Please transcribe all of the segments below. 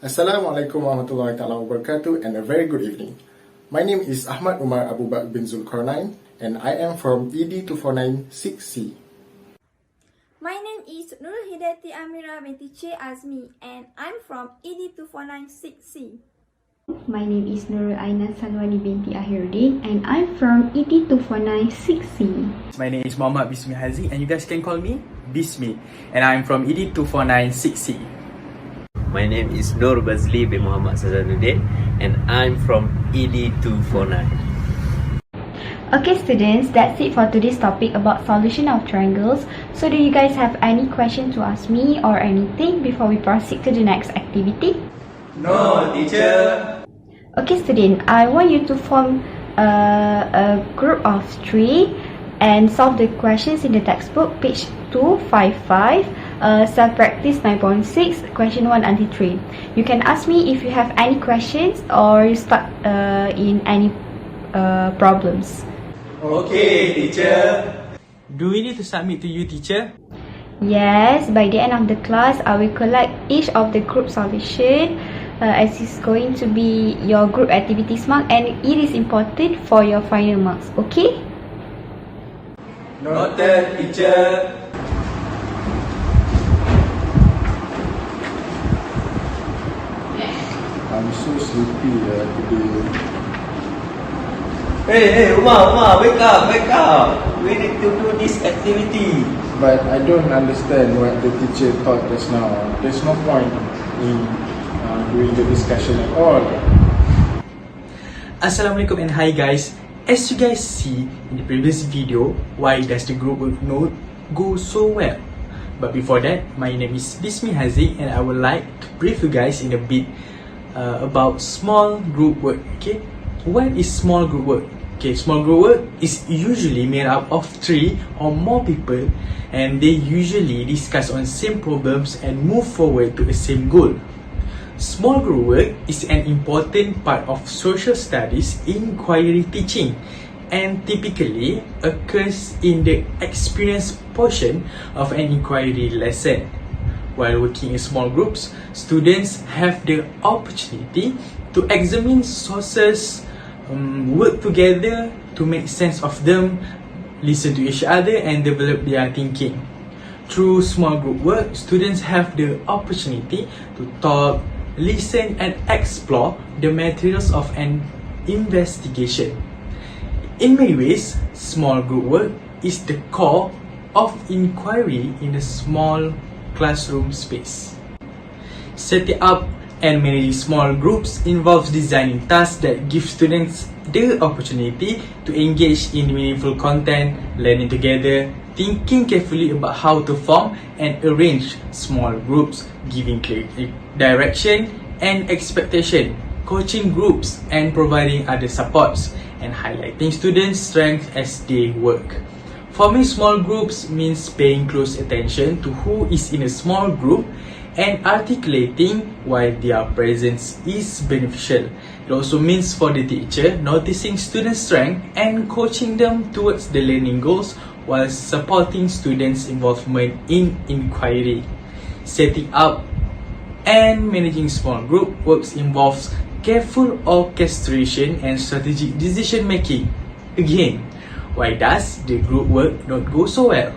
Assalamualaikum warahmatullahi wabarakatuh and a very good evening. My name is Ahmad Umar Abu Bakr bin Zulkarnain and I am from ED229 6C. My name is Nur Hidayati Amira binti C. Azmi and I'm from ED249 6C. My name is Nurul Aina Salwani binti Ahiruddin and I'm from ED249 6C. My name is Muhammad Bismi Hazi and you guys can call me Bismi and I'm from ED249 6C. My name is Nur Bazli bin Muhammad Sazanuddin and I'm from ED249. Okay students, that's it for today's topic about solution of triangles. So do you guys have any question to ask me or anything before we proceed to the next activity? No, teacher. Okay student, I want you to form a group of 3 and solve the questions in the textbook page 255. Self-practice 9.6, question 1 until 3. You can ask me if you have any questions or you stuck in any problems. Okay, teacher. Do we need to submit to you, teacher? Yes, by the end of the class, I will collect each of the group solution as it's going to be your group activities mark and it is important for your final marks, okay? Noted, teacher. I'm so sleepy today. Hey, Umar, wake up. We need to do this activity. But I don't understand what the teacher taught just now. There's no point in doing the discussion at all. Assalamualaikum and hi guys. As you guys see in the previous video, why does the group work not go so well? But before that, my name is Bismi Hazi and I would like to brief you guys in a bit about small group work. Okay, what is small group work? Okay, small group work is usually made up of 3 or more people and they usually discuss on same problems and move forward to the same goal. Small group work is an important part of social studies inquiry teaching and typically occurs in the experience portion of an inquiry lesson. While working in small groups, students have the opportunity to examine sources, work together to make sense of them, listen to each other and develop their thinking. Through small group work, students have the opportunity to talk, listen and explore the materials of an investigation. In many ways, small group work is the core of inquiry in a small classroom space. Setting up and managing small groups involves designing tasks that give students the opportunity to engage in meaningful content, learning together, thinking carefully about how to form and arrange small groups, giving clear direction and expectation, coaching groups and providing other supports, and highlighting students' strengths as they work. Forming small groups means paying close attention to who is in a small group and articulating why their presence is beneficial. It also means for the teacher noticing students' strengths and coaching them towards the learning goals while supporting students' involvement in inquiry. Setting up and managing small group works involves careful orchestration and strategic decision making. Again, why does the group work not go so well?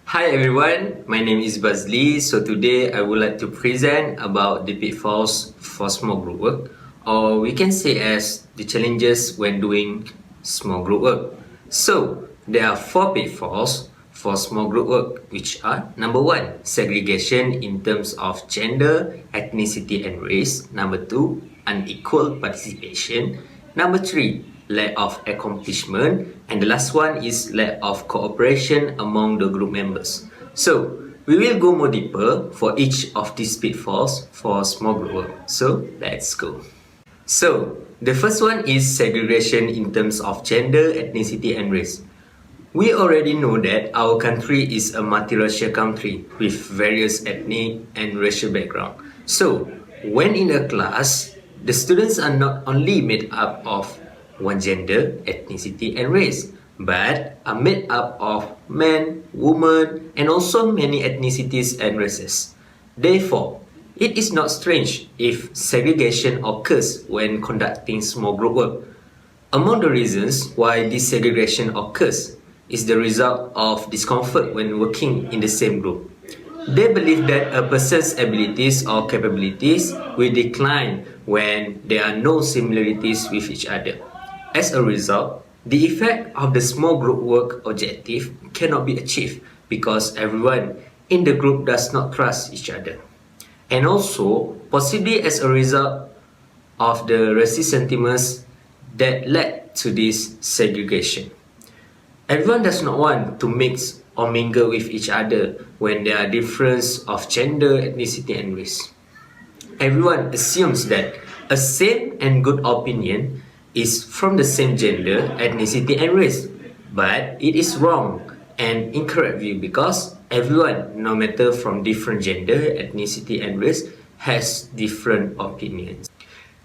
Hi everyone, my name is Bazli. So today I would like to present about the pitfalls for small group work, or we can say as the challenges when doing small group work. So there are 4 pitfalls for small group work, which are: number 1, segregation in terms of gender, ethnicity and race; number 2, unequal participation; number 3, lack of accomplishment; and the last one is lack of cooperation among the group members. So we will go more deeper for each of these pitfalls for small group work. So let's go. So the first one is segregation in terms of gender, ethnicity and race. We already know that our country is a multiracial country with various ethnic and racial background. So when in a class, the students are not only made up of one gender, ethnicity and race, but are made up of men, women, and also many ethnicities and races. Therefore, It is not strange if segregation occurs when conducting small group work. Among the reasons why this segregation occurs is the result of discomfort when working in the same group. They believe that a person's abilities or capabilities will decline when there are no similarities with each other. As a result, the effect of the small group work objective cannot be achieved because everyone in the group does not trust each other. And also, possibly as a result of the racist sentiments that led to this segregation. Everyone does not want to mix or mingle with each other when there are differences of gender, ethnicity, and race. Everyone assumes that a same and good opinion is from the same gender, ethnicity, and race. But it is wrong and incorrect view because everyone, no matter from different gender, ethnicity, and race, has different opinions.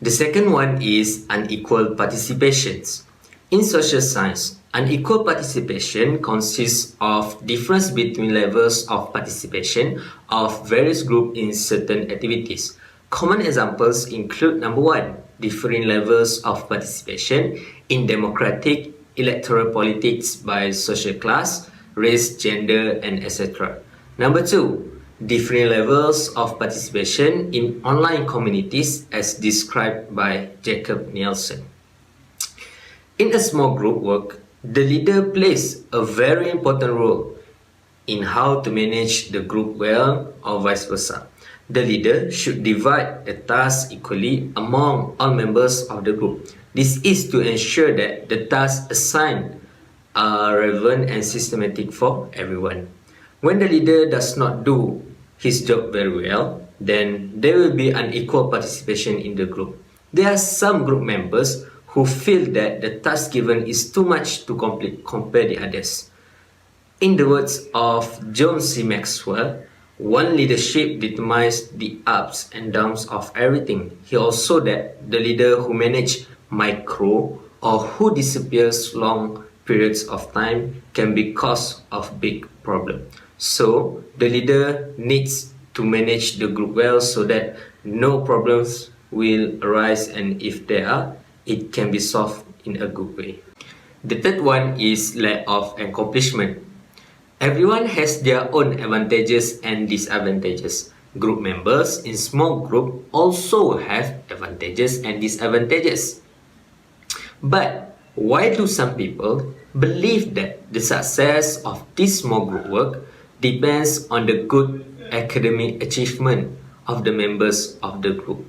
The second one is unequal participations. In social science, unequal participation consists of difference between levels of participation of various groups in certain activities. Common examples include number one, differing levels of participation in democratic electoral politics by social class, race, gender, and etc. Number two, differing levels of participation in online communities as described by Jacob Nielsen. In a small group work, the leader plays a very important role in how to manage the group well or vice versa. The leader should divide the tasks equally among all members of the group. This is to ensure that the tasks assigned are relevant and systematic for everyone. When the leader does not do his job very well, then there will be unequal participation in the group. There are some group members who feel that the task given is too much to complete compared to others. In the words of John C. Maxwell, one leadership determines the ups and downs of everything. He also that the leader who manage micro or who disappears long periods of time can be cause of big problem. So the leader needs to manage the group well so that no problems will arise, and if there are, it can be solved in a good way. The third one is lack of accomplishment. Everyone has their own advantages and disadvantages. Group members in small group also have advantages and disadvantages. But why do some people believe that the success of this small group work depends on the good academic achievement of the members of the group?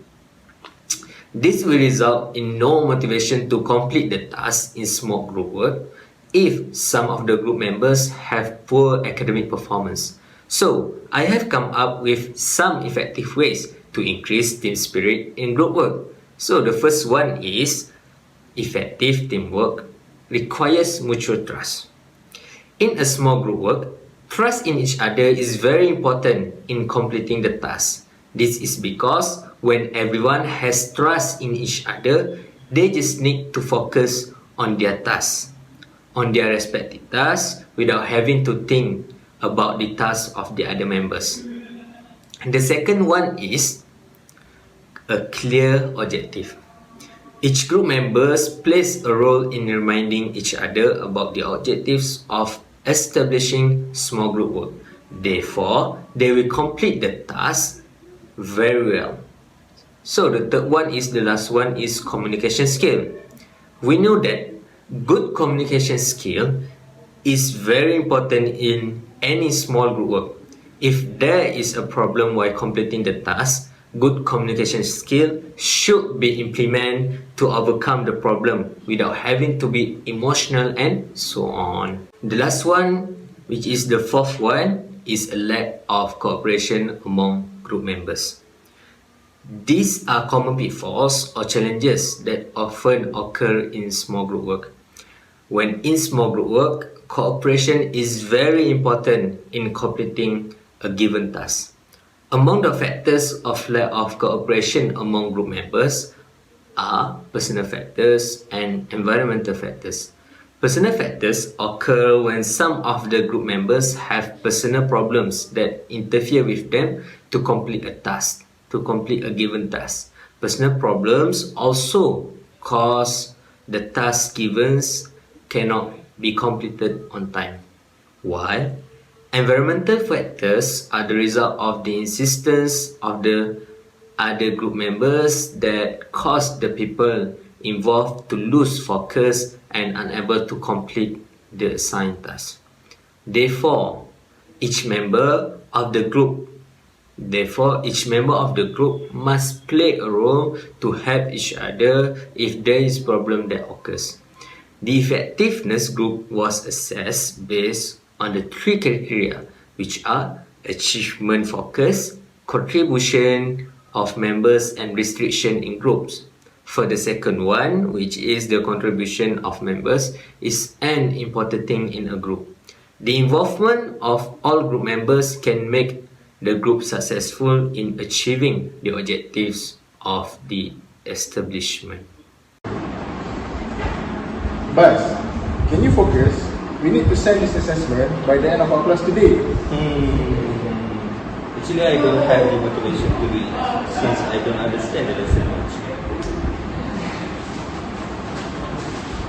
This will result in no motivation to complete the task in small group work if some of the group members have poor academic performance. So, I have come up with some effective ways to increase team spirit in group work. So, the first one is effective teamwork requires mutual trust. In a small group work, trust in each other is very important in completing the task. This is because when everyone has trust in each other, they just need to focus on their tasks, on their respective tasks, without having to think about the tasks of the other members. And the second one is a clear objective. Each group members plays a role in reminding each other about the objectives of establishing small group work. Therefore, they will complete the task very well. So the third one is the last one is communication skill. We know that good communication skill is very important in any small group work. If there is a problem while completing the task, good communication skill should be implemented to overcome the problem without having to be emotional and so on. The last one, which is the fourth one, is a lack of cooperation among group members. These are common pitfalls or challenges that often occur in small group work. When in small group work, cooperation is very important in completing a given task. Among the factors of lack of cooperation among group members are personal factors and environmental factors. Personal factors occur when some of the group members have personal problems that interfere with them to complete a task. to complete a given task. Personal problems also cause the task given cannot be completed on time. While environmental factors are the result of the insistence of the other group members that cause the people involved to lose focus and unable to complete the assigned task. Therefore, each member of the group must play a role to help each other if there is problem that occurs. The effectiveness group was assessed based on the three criteria, which are achievement focus, contribution of members, and restriction in groups. For the second one, which is the contribution of members, is an important thing in a group. The involvement of all group members can make the group successful in achieving the objectives of the establishment. Buzz, can you focus? We need to send this assessment by the end of our class today. Actually, I don't have the motivation to do it since I don't understand the lesson much.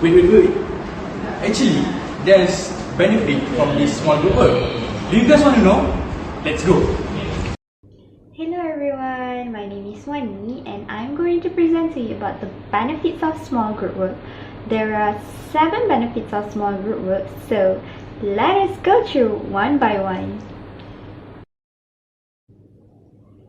Wait. Actually, there's benefit from this small group work. Do you guys want to know? Let's go. Hello everyone, my name is Wani and I'm going to present to you about the benefits of small group work. There are 7 benefits of small group work, so let us go through one by one.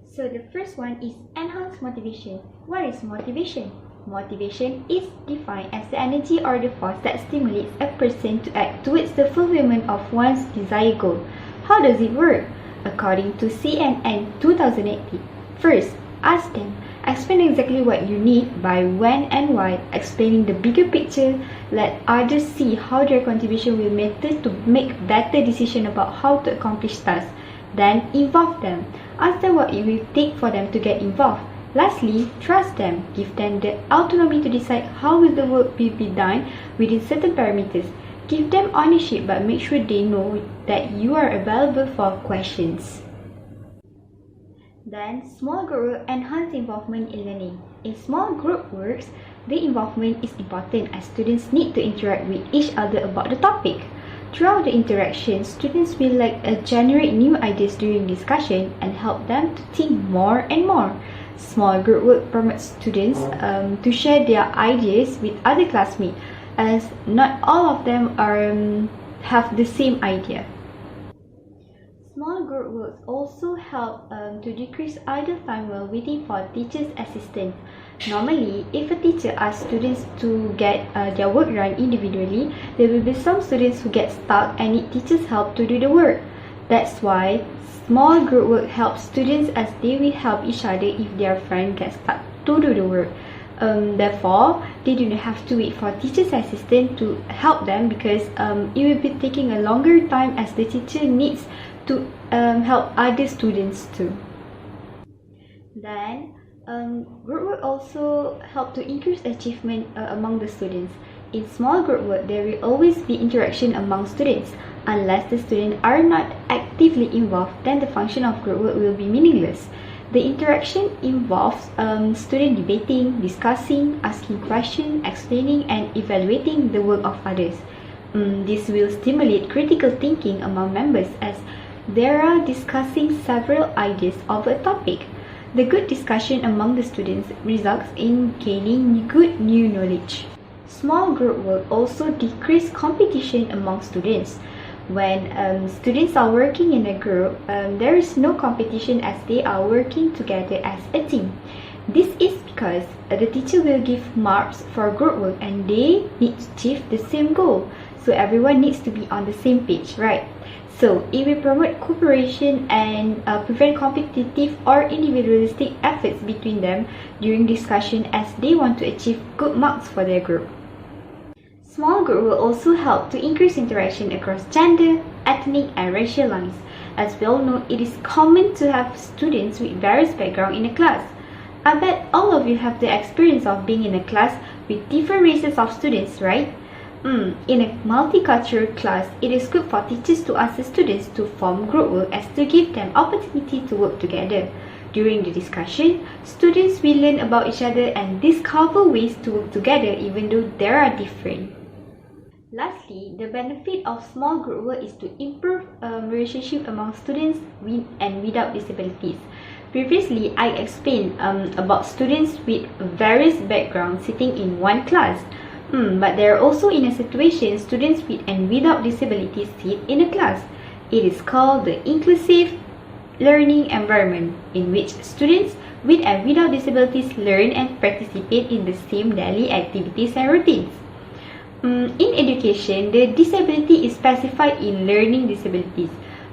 So the first one is enhanced motivation. What is motivation? Motivation is defined as the energy or the force that stimulates a person to act towards the fulfillment of one's desired goal. How does it work? According to CNN 2018, first, ask them. Explain exactly what you need, by when and why. Explaining the bigger picture, let others see how their contribution will matter to make better decisions about how to accomplish tasks. Then involve them. Ask them what it will take for them to get involved. Lastly, trust them. Give them the autonomy to decide how will the work will be done within certain parameters. Give them ownership, but make sure they know that you are available for questions. Then, small group work enhance involvement in learning. In small group works, the involvement is important as students need to interact with each other about the topic. Throughout the interaction, students will generate new ideas during discussion and help them to think more and more. Small group work permits students to share their ideas with other classmates, as not all of them have the same idea. Small group works also help to decrease idle time while waiting for teacher's assistance. Normally, if a teacher asks students to get their work done individually, there will be some students who get stuck and need teachers' help to do the work. That's why small group work helps students as they will help each other if their friend gets stuck to do the work. Therefore, they do not have to wait for teacher's assistant to help them because it will be taking a longer time as the teacher needs to help other students too. Then, group work also help to increase achievement among the students. In small group work, there will always be interaction among students. Unless the students are not actively involved, then the function of group work will be meaningless. The interaction involves student debating, discussing, asking questions, explaining and evaluating the work of others. This will stimulate critical thinking among members as they are discussing several ideas of a topic. The good discussion among the students results in gaining good new knowledge. Small group work also decrease competition among students. When students are working in a group, there is no competition as they are working together as a team. This is because the teacher will give marks for group work and they need to achieve the same goal. So everyone needs to be on the same page, right? So it will promote cooperation and prevent competitive or individualistic efforts between them during discussion as they want to achieve good marks for their group. Small group will also help to increase interaction across gender, ethnic and racial lines. As we all know, it is common to have students with various backgrounds in a class. I bet all of you have the experience of being in a class with different races of students, right? In a multicultural class, it is good for teachers to ask the students to form group work as to give them opportunity to work together. During the discussion, students will learn about each other and discover ways to work together even though they are different. Lastly, the benefit of small group work is to improve relationship among students with and without disabilities. Previously, I explained about students with various backgrounds sitting in one class. But there are also in a situation students with and without disabilities sit in a class. It is called the inclusive learning environment, in which students with and without disabilities learn and participate in the same daily activities and routines. In education, the disability is specified in learning disabilities.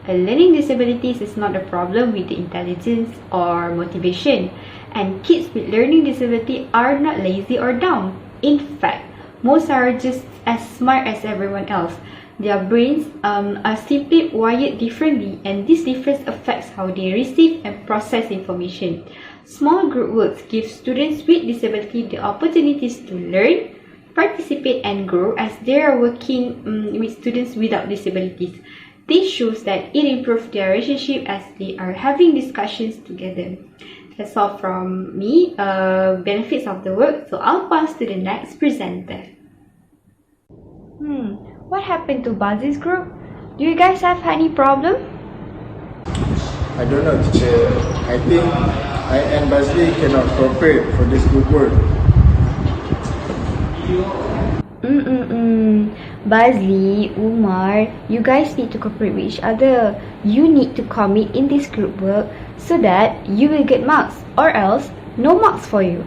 Learning disabilities is not a problem with the intelligence or motivation, and kids with learning disability are not lazy or dumb. In fact, most are just as smart as everyone else. Their brains are simply wired differently, and this difference affects how they receive and process information. Small group works give students with disability the opportunities to learn, participate and grow as they are working with students without disabilities. This shows that it improves their relationship as they are having discussions together. That's all from me, benefits of the work, so I'll pass to the next presenter. What happened to Buzzy's group? Do you guys have any problem? I don't know, teacher. I think I and Bazli cannot cooperate for this group work. Bazli, Umar, you guys need to cooperate with each other. You need to commit in this group work so that you will get marks, or else no marks for you.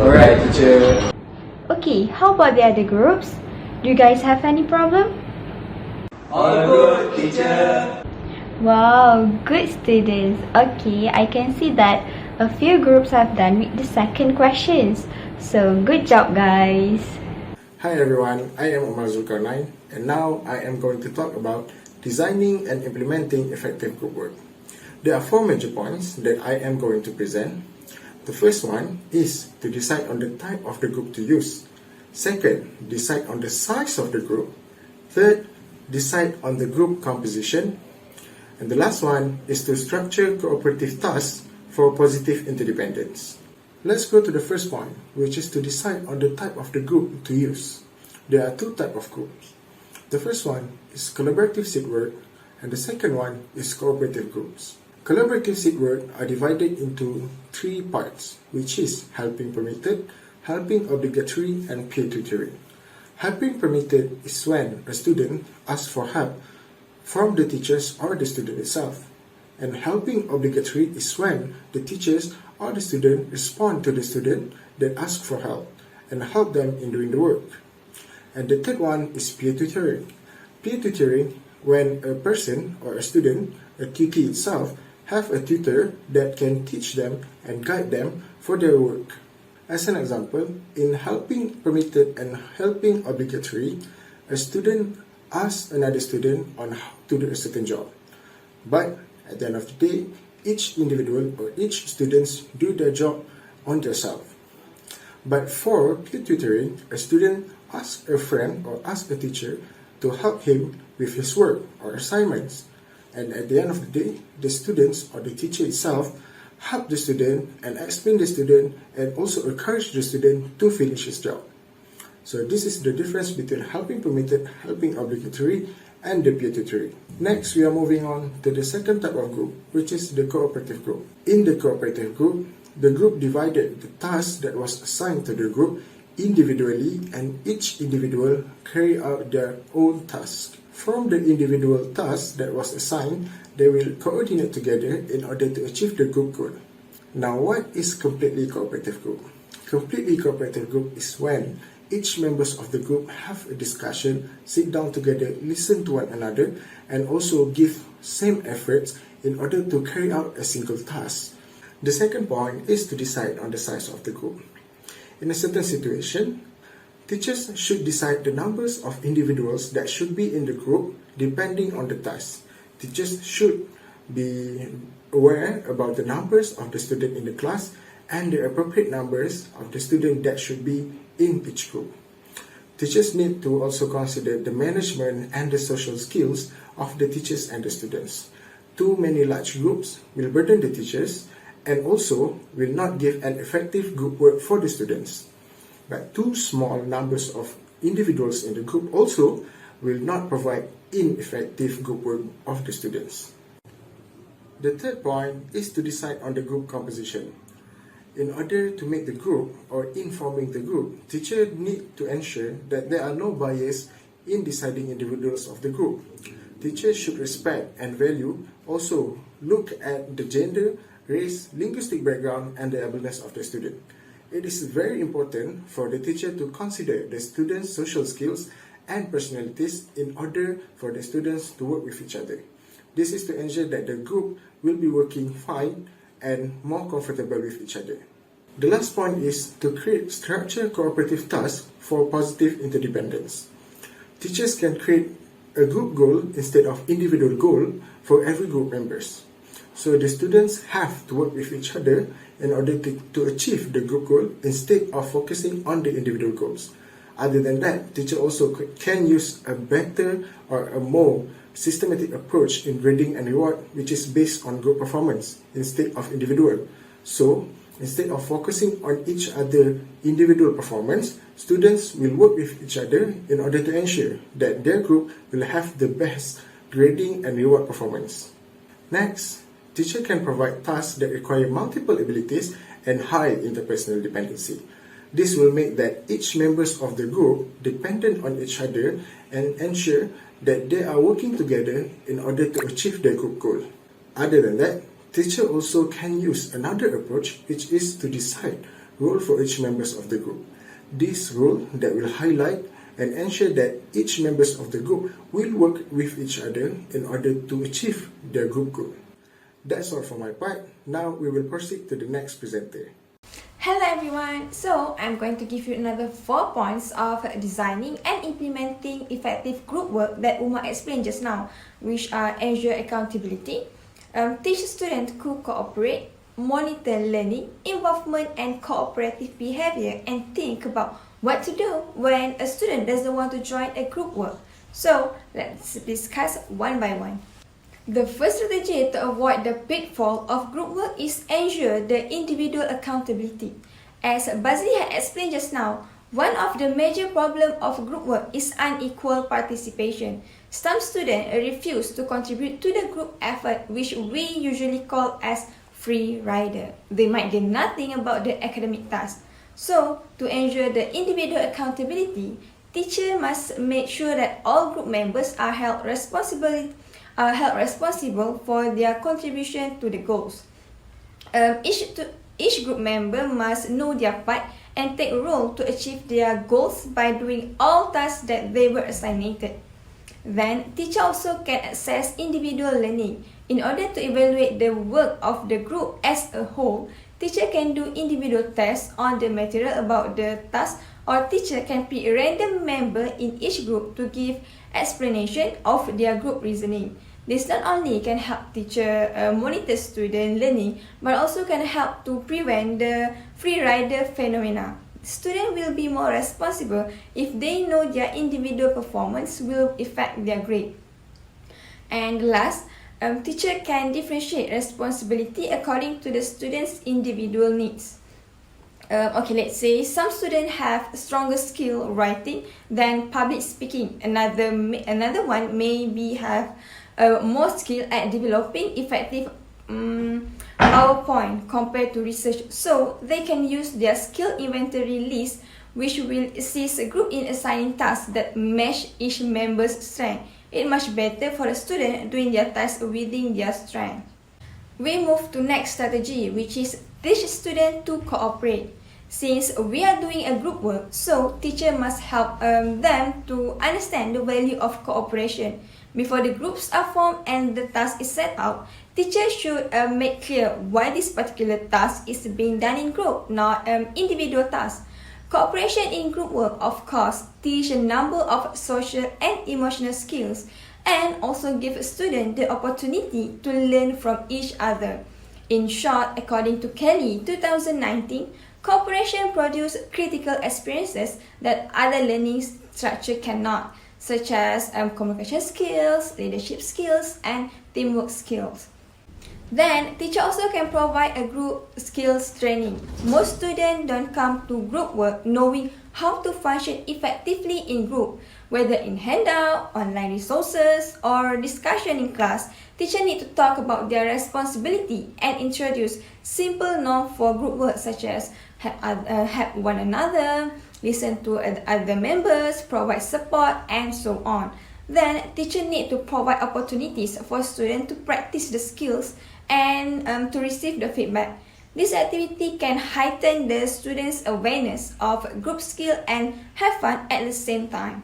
Alright, teacher. Okay, how about the other groups? Do you guys have any problem? All good, teacher. Wow, good students. Okay, I can see that a few groups have done with the second questions. So, good job guys. Hi everyone, I am Umar Zulkarnain, and now I am going to talk about designing and implementing effective group work. There are 4 major points that I am going to present. The first one is to decide on the type of the group to use. Second, decide on the size of the group. Third, decide on the group composition. And the last one is to structure cooperative tasks for positive interdependence. Let's go to the first point, which is to decide on the type of the group to use. There are 2 types of groups. The first one is collaborative seat work, and the second one is cooperative groups. Collaborative seat work are divided into 3 parts, which is helping permitted, helping obligatory, and peer tutoring. Helping permitted is when a student asks for help from the teachers or the student itself. And helping obligatory is when the teachers or the student respond to the student that asks for help and help them in doing the work. And the third one is peer tutoring. Peer tutoring when a person or a student, a tutee itself, have a tutor that can teach them and guide them for their work. As an example, in helping permitted and helping obligatory, a student asks another student on how to do a certain job. But at the end of the day, each individual or each students do their job on themselves. But for peer tutoring, a student asks a friend or asks a teacher to help him with his work or assignments. And at the end of the day, the students or the teacher itself help the student and explain the student and also encourage the student to finish his job. So this is the difference between helping permitted, helping obligatory, and the peer tutoring. Next, we are moving on to the second type of group, which is the cooperative group. In the cooperative group, the group divided the task that was assigned to the group individually, and each individual carry out their own task. From the individual task that was assigned, they will coordinate together in order to achieve the group goal. Now, what is completely cooperative group? Completely cooperative group is when each members of the group have a discussion, sit down together, listen to one another, and also give same efforts in order to carry out a single task. The second point is to decide on the size of the group. In a certain situation, teachers should decide the numbers of individuals that should be in the group depending on the task. Teachers should be aware about the numbers of the student in the class and the appropriate numbers of the student that should be in each group. Teachers need to also consider the management and the social skills of the teachers and the students. Too many large groups will burden the teachers and also will not give an effective group work for the students. But too small numbers of individuals in the group also will not provide ineffective group work of the students. The third point is to decide on the group composition. In order to make the group or in forming the group, teachers need to ensure that there are no bias in deciding individuals of the group. Teachers should respect and value, also look at the gender, race, linguistic background, and the abilities of the student. It is very important for the teacher to consider the students' social skills and personalities in order for the students to work with each other. This is to ensure that the group will be working fine and more comfortable with each other. The last point is to create structured cooperative tasks for positive interdependence. Teachers can create a group goal instead of individual goal for every group members. So the students have to work with each other in order to achieve the group goal instead of focusing on the individual goals. Other than that, teacher also can use a better or a more systematic approach in grading and reward, which is based on group performance instead of individual. So, instead of focusing on each other individual performance, students will work with each other in order to ensure that their group will have the best grading and reward performance. Next, teacher can provide tasks that require multiple abilities and high interpersonal dependency. This will make that each members of the group dependent on each other and ensure that they are working together in order to achieve their group goal. Other than that, teacher also can use another approach, which is to decide role for each members of the group. This role that will highlight and ensure that each members of the group will work with each other in order to achieve their group goal. That's all for my part. Now we will proceed to the next presenter. Hello everyone, so I'm going to give you another 4 points of designing and implementing effective group work that Uma explained just now, which are ensure accountability, teach students to cooperate, monitor learning, involvement and cooperative behavior, and think about what to do when a student doesn't want to join a group work. So let's discuss one by one. The first strategy to avoid the pitfall of group work is ensure the individual accountability. As Bazli had explained just now, one of the major problems of group work is unequal participation. Some students refuse to contribute to the group effort, which we usually call as free rider. They might get nothing about the academic task. So, to ensure the individual accountability, teacher must make sure that all group members are held responsible for their contribution to the goals. Each group member must know their part and take a role to achieve their goals by doing all tasks that they were assigned. Then, teacher also can assess individual learning. In order to evaluate the work of the group as a whole, teacher can do individual tests on the material about the task, or teacher can pick a random member in each group to give explanation of their group reasoning. This not only can help teacher monitor student learning, but also can help to prevent the free rider phenomena. Students will be more responsible if they know their individual performance will affect their grade. And last, teacher can differentiate responsibility according to the student's individual needs. Let's say some students have stronger skill writing than public speaking. Another one maybe have more skill at developing effective PowerPoint compared to research. So they can use their skill inventory list, which will assist a group in assigning tasks that match each member's strength. It's much better for a student doing their tasks within their strength. We move to next strategy, which is teach students to cooperate. Since we are doing a group work, so teacher must help them to understand the value of cooperation. Before the groups are formed and the task is set out, teacher should make clear why this particular task is being done in group, not individual tasks. Cooperation in group work, of course, teach a number of social and emotional skills and also give students the opportunity to learn from each other. In short, according to Kelly 2019, cooperation produces critical experiences that other learning structure cannot, such as communication skills, leadership skills, and teamwork skills. Then, teacher also can provide a group skills training. Most students don't come to group work knowing how to function effectively in group, whether in handout, online resources, or discussion in class. Teachers need to talk about their responsibility and introduce simple norms for group work such as help one another, listen to other members, provide support, and so on. Then, teachers need to provide opportunities for students to practice the skills and to receive the feedback. This activity can heighten the students' awareness of group skill and have fun at the same time.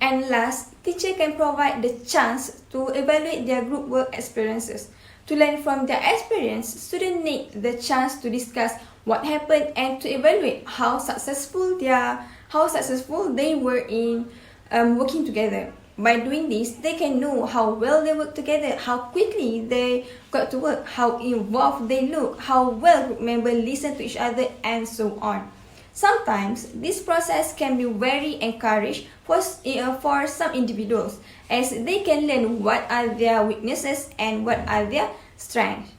And last, teacher can provide the chance to evaluate their group work experiences. To learn from their experience, students need the chance to discuss what happened and to evaluate how successful they were in working together. By doing this, they can know how well they work together, how quickly they got to work, how involved they look, how well group members listen to each other, and so on. Sometimes, this process can be very encouraging for some individuals, as they can learn what are their weaknesses and what are their strengths.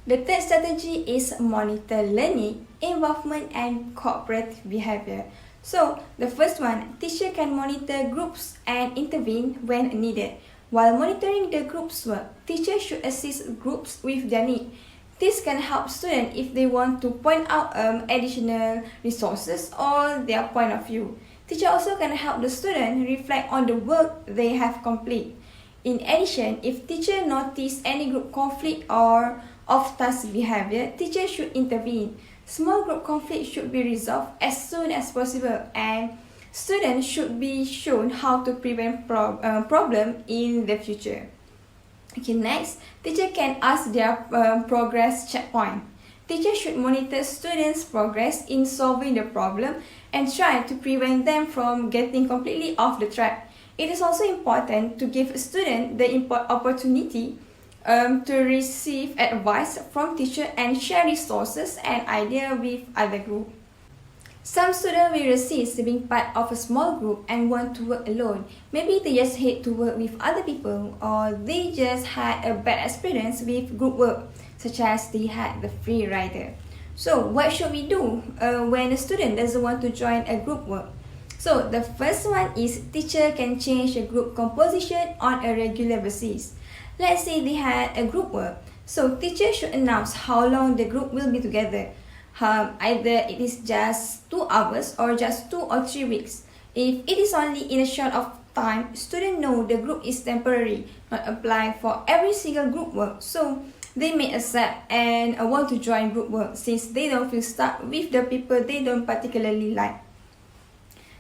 The third strategy is monitor learning, involvement, and cooperative behavior. So, the first one, teacher can monitor groups and intervene when needed. While monitoring the group's work, teachers should assist groups with their need. This can help students if they want to point out additional resources or their point of view. Teacher also can help the student reflect on the work they have completed. In addition, if teacher notice any group conflict or off-task behavior, teacher should intervene. Small group conflict should be resolved as soon as possible, and students should be shown how to prevent problem in the future. Okay, next, teacher can ask their progress checkpoint. Teacher should monitor students' progress in solving the problem and try to prevent them from getting completely off the track. It is also important to give students the opportunity to receive advice from teacher and share resources and ideas with other group. Some students will resist being part of a small group and want to work alone. Maybe they just hate to work with other people, or they just had a bad experience with group work, such as they had the free rider. So what should we do when a student doesn't want to join a group work? So the first one is teacher can change the group composition on a regular basis. Let's say they had a group work, so teacher should announce how long the group will be together. Either it is just 2 hours or just 2 or 3 weeks. If it is only in a short of time, students know the group is temporary, not apply for every single group work, so they may accept and want to join group work since they don't feel stuck with the people they don't particularly like.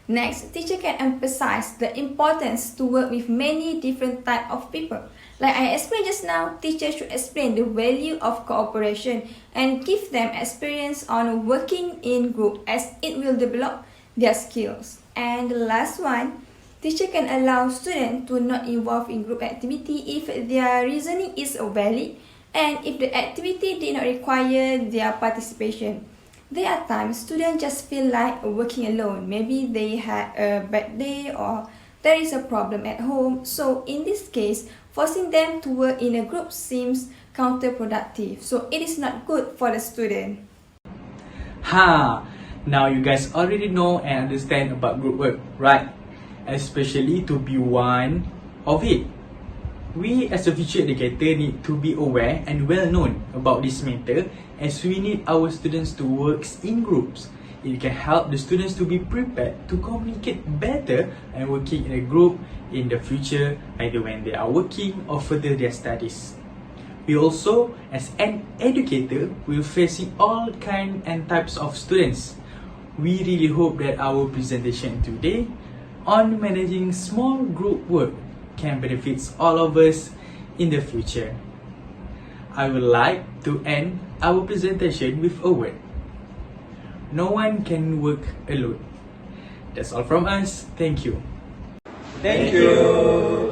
Next, teacher can emphasize the importance to work with many different types of people. Like I explained just now, teachers should explain the value of cooperation and give them experience on working in group as it will develop their skills. And the last one, teacher can allow students to not involve in group activity if their reasoning is valid and if the activity did not require their participation. There are times students just feel like working alone. Maybe they had a bad day or there is a problem at home. So in this case, forcing them to work in a group seems counterproductive. So it is not good for the student. Now you guys already know and understand about group work, right? Especially to be one of it. We as a future educator need to be aware and well known about this matter, as we need our students to work in groups. It can help the students to be prepared to communicate better and working in a group in the future, either when they are working or further their studies. We also, as an educator, will facing all kind and types of students. We really hope that our presentation today on managing small group work can benefit all of us in the future. I would like to end our presentation with a word. No one can work alone. That's all from us. Thank you. Thank you.